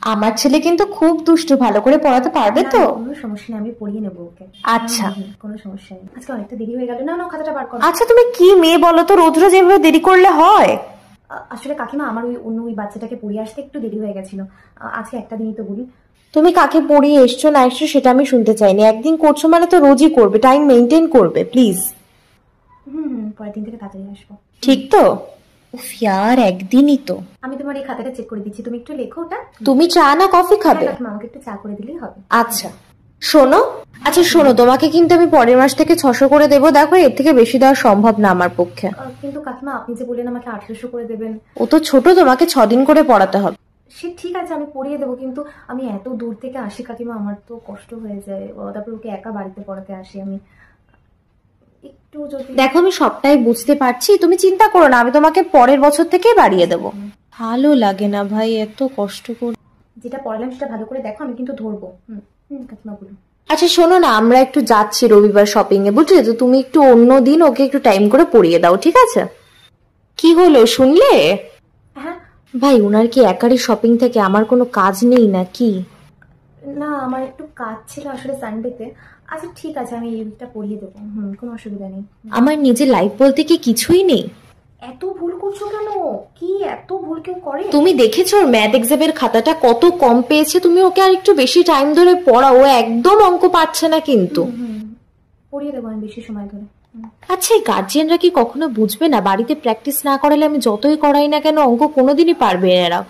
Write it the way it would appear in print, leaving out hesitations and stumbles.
আমার ছেলে কিন্তু খুব দুষ্টু, ভালো করে পড়াতে পারবে তো? কোনো সমস্যা নেই, আমি পড়িয়ে নেবো ওকে। আচ্ছা কোনো সমস্যা নেই। আজকে অনেকটা দেরি হয়ে গেল, না না খাতাটা বার করো। আচ্ছা তুমি কি মেয়ে বলো তো, রোজ রোজ এভাবে দেরি করলে হয়? আসলে কাকিমা আমার ওই বাচ্চাটাকে পড়িয়ে আসতে একটু দেরি হয়ে গেছিল। আজকে একটা দিনই তো বলি। তুমি কাকে পড়িয়ে এসছো না এসছো সেটা আমি শুনতে চাইনি, একদিন করছো মানে তো রোজই করবে, টাইম মেনটেন করবে প্লিজ। পরের দিন থেকে তাড়াতাড়ি আসবো, ঠিক তো? উফ ইয়ার, একদিনই তো। আমি তোমার এই খাতাটা চেক করে দিচ্ছি, তুমি একটু লেখো ওটা। তুমি চা না কফি খাবে? কাকিমা আমাকে একটু চা করে দিলেই হবে। আচ্ছা শোনো, আচ্ছা শোনো, তোমাকে কিন্তু আমি পরের মাস থেকে 600 করে দেবো, দেখো এর থেকে বেশি দেওয়া সম্ভব না আমার পক্ষে। কিন্তু কাকিমা আপনি যে বললেন আমাকে 1800 করে দেবেন। ও তো ছোট, তোমাকে 6 দিন করে পড়াতে হবে। সে ঠিক আছে, আমি পড়িয়ে দেবো, কিন্তু আমি এত দূর থেকে আসি কাকিমা, আমার তো কষ্ট হয়ে যায়, তারপর ওকে একা বাড়িতে পড়াতে আসি আমি। একটু যদি দেখো আমি সবটাই বুঝতে পারছি, তুমি চিন্তা করো না, আমি তোমাকে পরের বছর থেকেই বাড়িয়ে দেবো। ভালো লাগে না ভাই এত কষ্ট করে। যেটা পড়ালাম সেটা ভালো করে দেখো, আমি কিন্তু ধরবো। কাকিমা বলুন। আচ্ছা শোনো না, আমরা একটু যাচ্ছি রবিবার শপিং এ, বুঝলে তো? তুমি একটু অন্য দিন ওকে একটু টাইম করে পড়িয়ে দাও, ঠিক আছে? কি হলো শুনলে? হ্যাঁ ভাই উনার কি একারই শপিং থেকে, আমার কোনো কাজ নেই নাকি? না, আমার একটু কাজ ছিল আসলে সানডেতে। আচ্ছা ঠিক আছে, আমি এই উইকটা পড়িয়ে দেবো, কোনো অসুবিধা নেই। আমার নিজের লাইফ বলতে কি কিছুই নেই? এত ভুল করছো কেন? কি এত ভুল কেউ করে? তুমি দেখেছো ওর ম্যাথ এক্সামের খাতাটা কত কম পেয়েছে? তুমি ওকে আর একটু বেশি টাইম ধরে পড়াও, ও একদম অঙ্ক পারছে না কিন্তু। পড়িয়ে দেবো আমি বেশি সময় ধরে। আচ্ছা এই গার্জিয়ানরা কি কখনো বুঝবে না, বাড়িতে প্র্যাকটিস না করালে আমি যতই করাই না কেন অঙ্ক কোনোদিনই পারবে না এরা।